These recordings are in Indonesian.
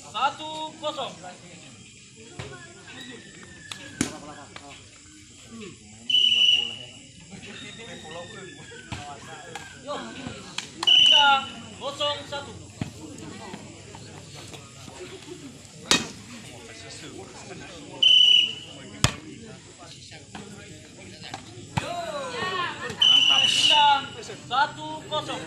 1-0. Pindah 0-1. Pindah 1-0.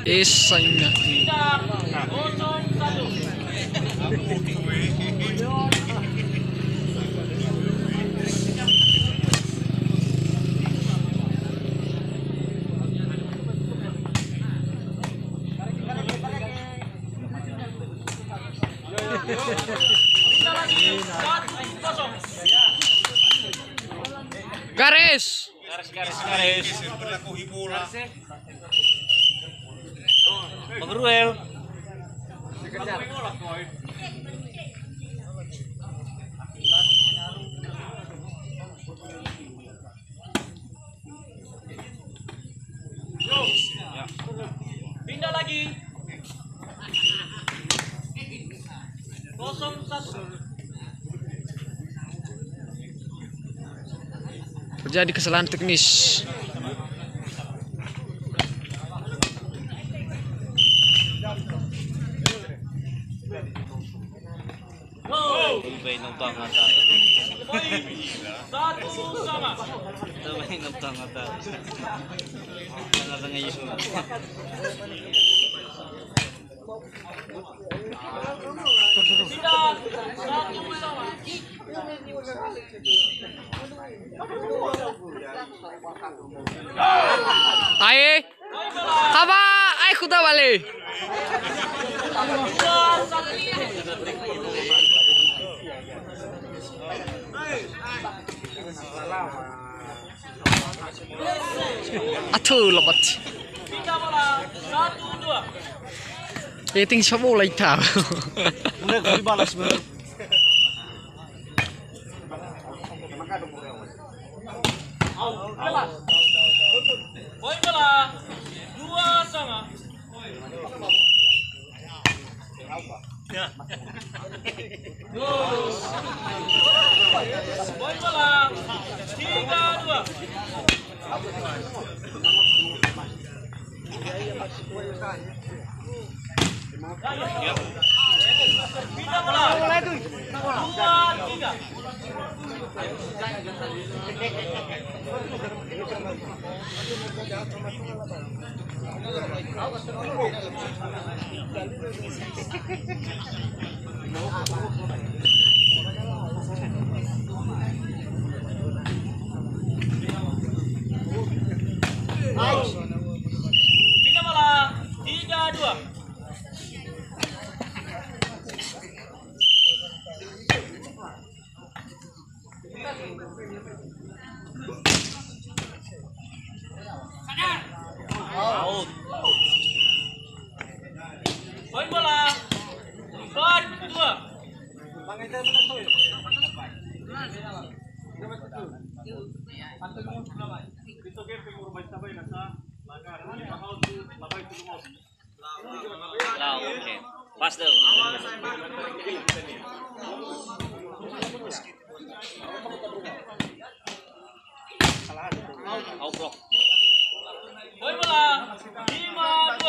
Isanya. Pindah 0-1. Pindah lagi 1-0. Garis. Berlaku hibola. Bang Ruel. Pindah lagi 0-1. Terjadi kesalahan teknis. Mainom tangata. Satu sama. Mainom tangata. Tangata ngayon. Tidak. Satu sama. Aye. Haba, ay kuda balik. Atuh lebat. Pindah bola 1-2. Rating siapa bola hitam. Udah dibalas baru. Poin bola 2 sama. Poin bola 3-2. Pindah bola 2-3. Pindah bola 3-2. Out. Poin bola 4-2. Oke. Pas dong. Outblock. Poin bola 5-2.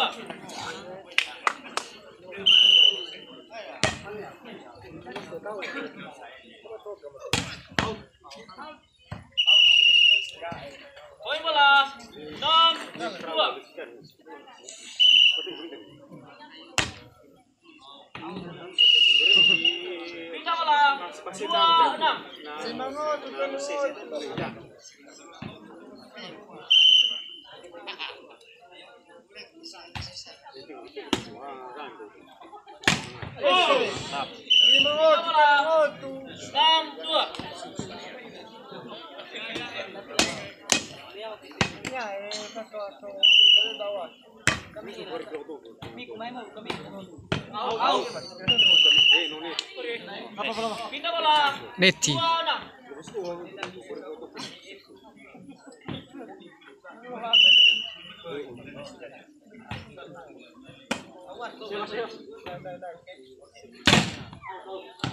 Poin bola 6-2. Pindah bola 2-6. Out. Pindah bola. Neti. 26.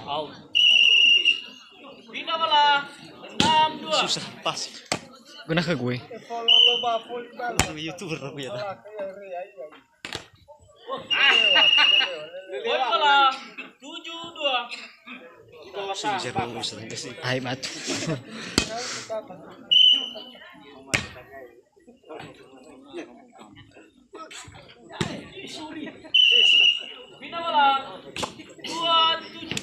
Out. Pindah bola. 62. Susah pas. Guna ke gue. YouTuber aku ya. Poin bola 72. Susah dulu sih. Ay batu. Pindah bola 27.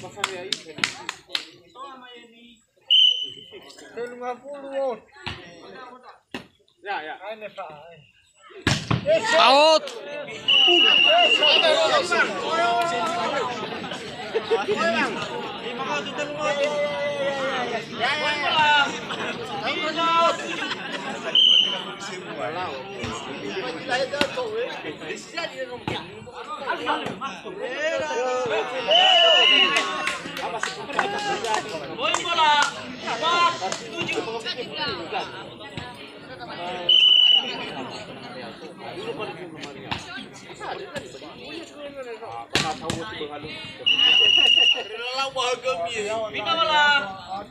Out. Poin bola 57. Poin bola 47. Pindah bola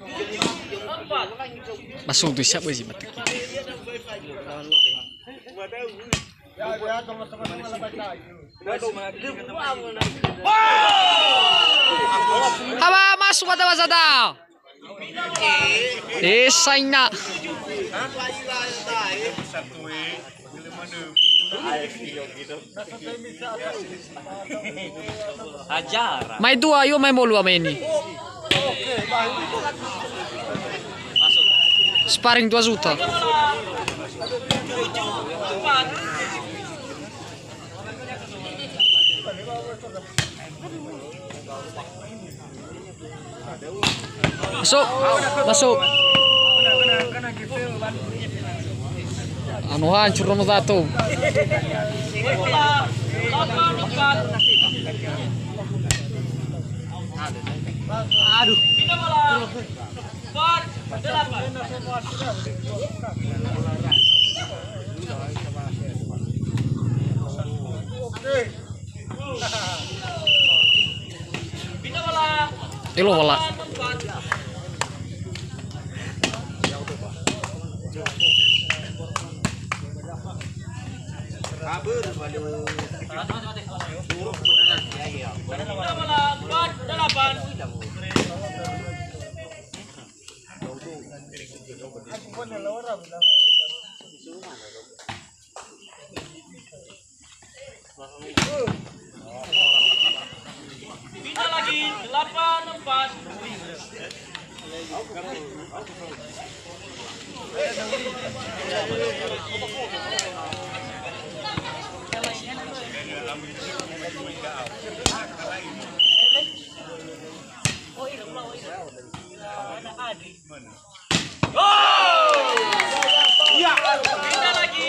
74. Masuk tuh siapa sih mati. Haba masuk mata wasata. Saina. Ajar. Mai dua, ayo mai mulu sama ini. Sparring 2 juta. Masuk, masuk. Anu hancur nomor 1. Bola 84. Aduh. Pindah bola 48. Pindah bola Elo bola. 84. Pindah bola 48. Pindah lagi 84. Pindah lagi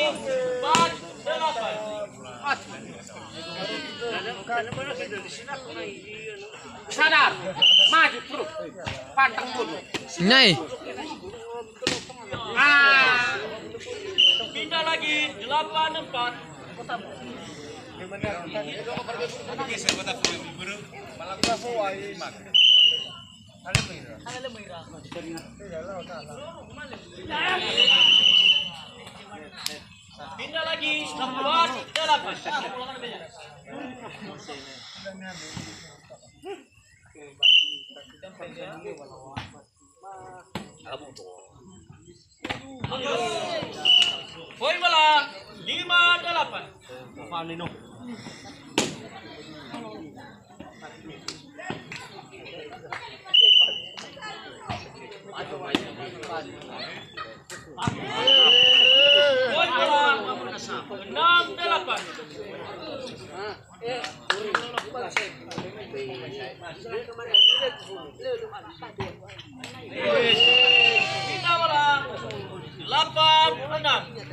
48. Sadar, maju terus, pantang mundur. Nai. Pindah lagi 84. Pindah lagi 48. Poin bola 58. Poin bola 68. Pindah bola 86.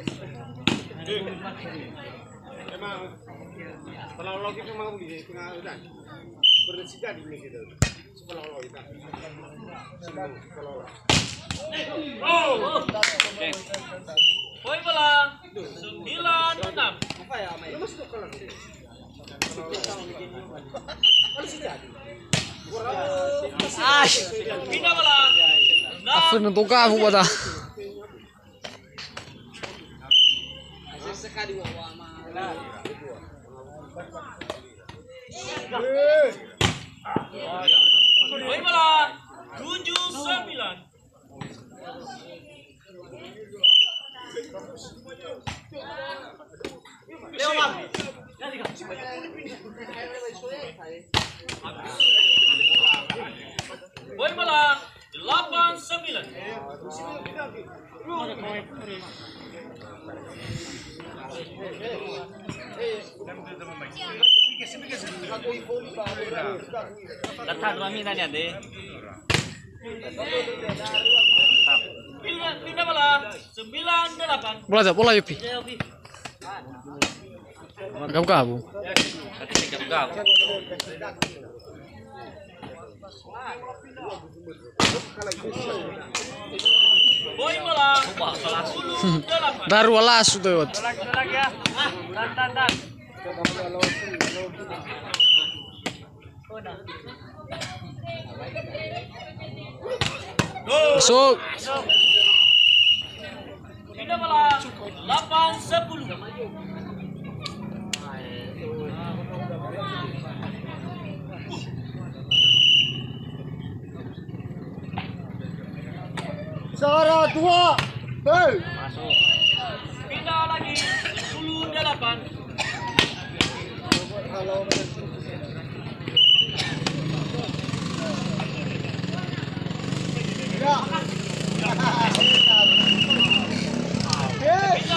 Memang kalau lagi memang di tengah hutan beresika di sini gitu. Kalau kita. Poin bola 9-6. Apa ya? Lu masih kalau. Pindah bola. Afun untuk kamu pada. Sekali wawa Poin bola 7-9. Poin bola 8-9. Datang kami tadi ada. Pindah bola 9-8. Bola Yupi. Kamu. Ketika kau. Poin bola 10-8. Baru alas sudah. Lagi ya. Dan. Masuk. Pindah bola 8-10. Sara 2. Hei. Pindah lagi 10-8. Pindah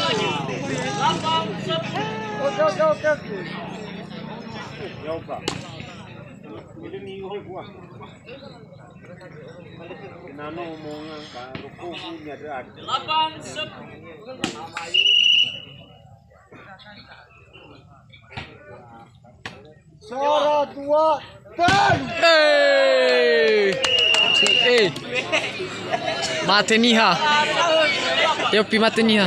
lagi 8-10. Oke. Ya udah. Ini nih gua. Nano omongan kan ruku punya ada. 8-10. Sara 2. Dan. Mate niha. Yupi mate niha.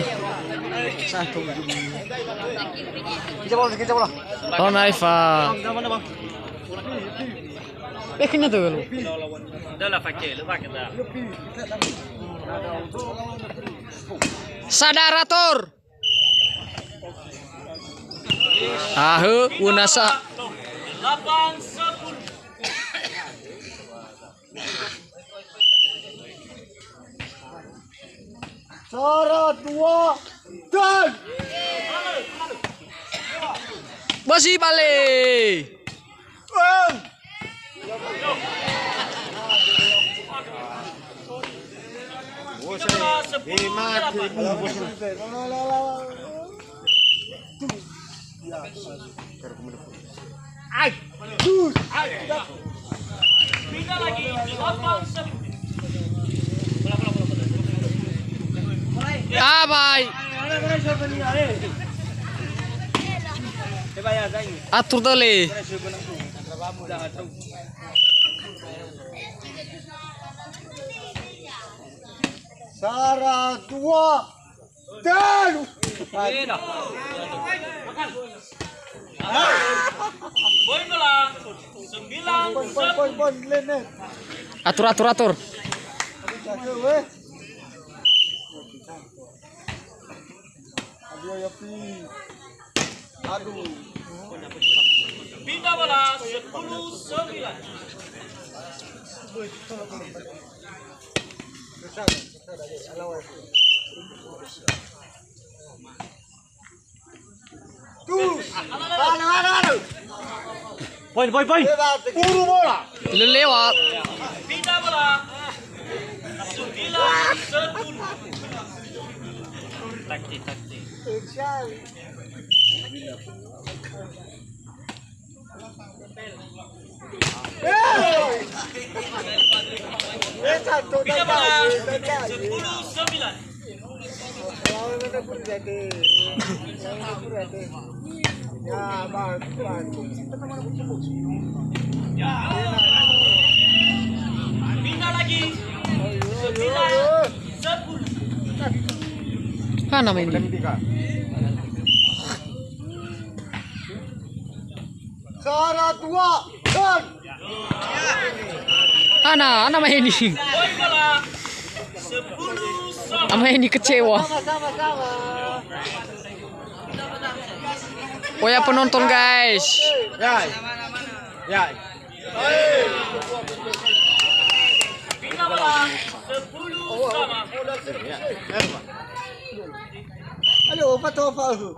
Kita bola. Oh naifa. Kayaknya tuh lu. Dah lah pakai, lu pakai dah. Sadarator. Unasa. 8-10. Sara 2. Dan. Masih balik. Pindah bola 10-8. Pindah lagi 8-10. Bye. Atur dale. Sara 2. Dan. Poin bola 9-10. Pon lenet. Atur. Jaga weh. Aduh ya pi. Aduh. Pindah bola 10-9. Poin. Buru bola. Lewat. Pindah bola 9-10. Taktik. Pindah bola 10-9. Ya, bang. Pindah lagi. 9, 10. Mana main ini? Cara 2 dan Ana main ini. Poin bola. 10 sama. Ama ini kecewa. sama-sama. Oh ya penonton guys. Ya. Ya. Pindah bola. 10 sama. Halo, apa tu apa tu?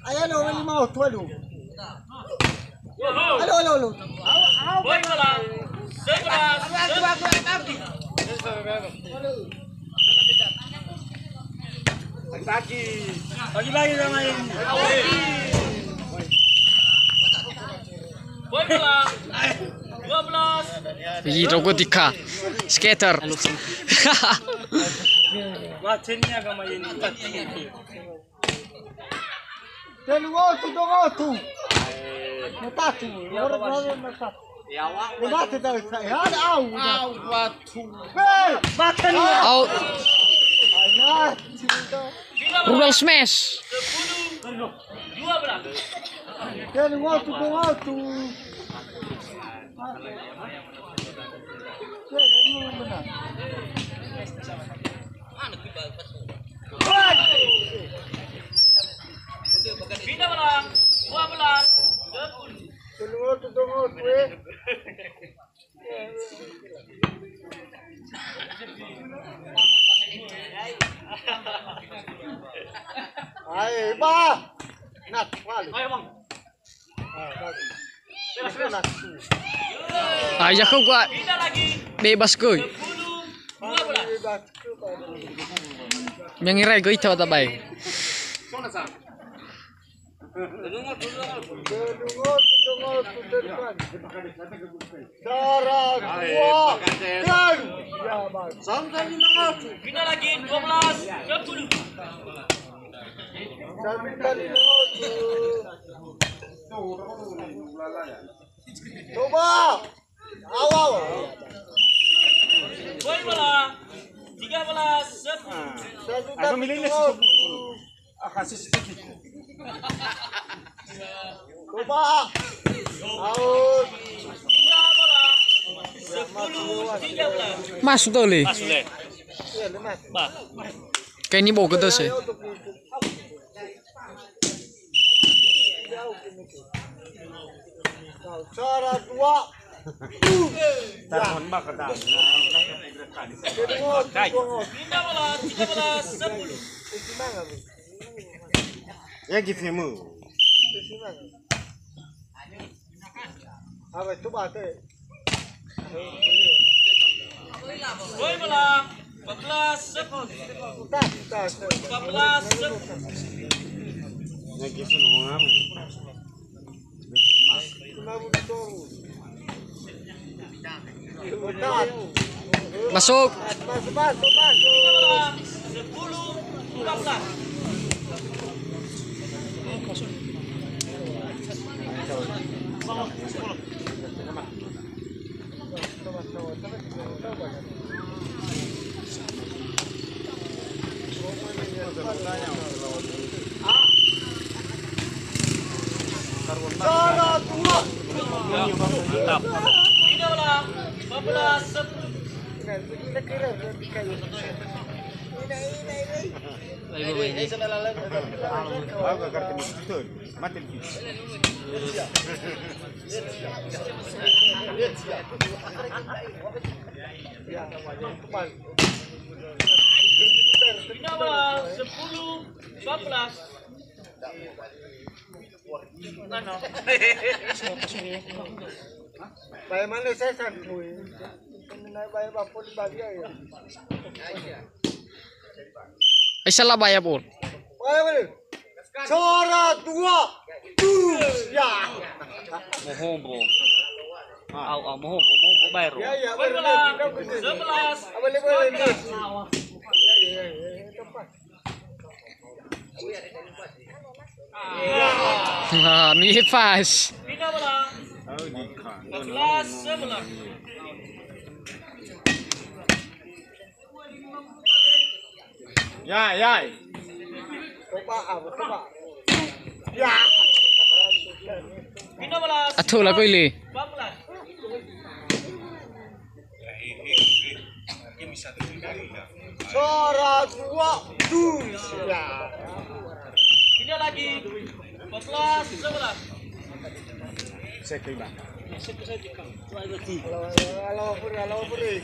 Ayah lo ni mau tu lu. Halo. Poin bola. 11. Lagi lagi main. Poin bola. 12. Ih, robotika. Skater. Macamnya agak main ini. Tengotu. Matatu. Matatu. Mati dah. Ada batu. Hey, makan ni. Out. Ayah. Pindah bola. Rudal smash. 10. 12. Tengotu. Pindah bola. 12. 10. Tengotu. Ay, ba. Nak, wali. Ayo bang. Ayah kau gua Pindah lagi. bebas kuy. 10. 12. Mengirai goi tahu tak baik. Cara 2 dan ya bang. Sampai 500. Pindah lagi. 12. 10. Sampai 500. Coba. Awal. Poin bola. 13. 10. Aku milih ni Coba. Out. Pindah bola. 10. 13. Masuk tu le. Masuk le. Ya, lemas. Bah. Kayak ni bawa ke tu sih. Cara 2. Tahun bakal dah. Pindah bola. 13. 10. Ya gitu mu. Apa coba tu? Poin bola. 14. 10. 14. 10. Ya gitu ngomong apa? Masuk. Pindah bola. 10. 14. Cara 2. Mantap. Pindah bola. 14. 10. Aku akan tembus betul. Mati lagi. Pindah bola. 10. 14. Baik mana saya santui. Naik baik bapun bagi ya. Salah bayar pun. Baik mana? Cara 2. Ya. Mohombo. Mohombo bayar. Ya. Poin bola. 11. Boleh. Ya. Tempat. Ah, mi pas. Pindah bola. 14-11. Ya, ya. Ya. Pindah bola. Atuh lah pilih. 14. Sora dua dunia. Pindah lagi. 14-11. Sekali bang. Kalau puri.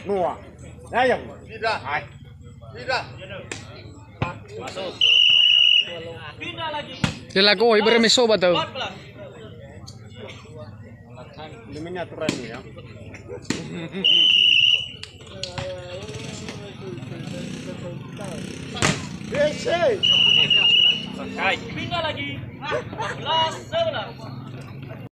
Noah. Ayam. Tidak. Tidak. Masuk. Pindah lagi. Sila ko, ibarat may soba daw. 14. Ini aturan ya. Kai. Pindah lagi. 14-11.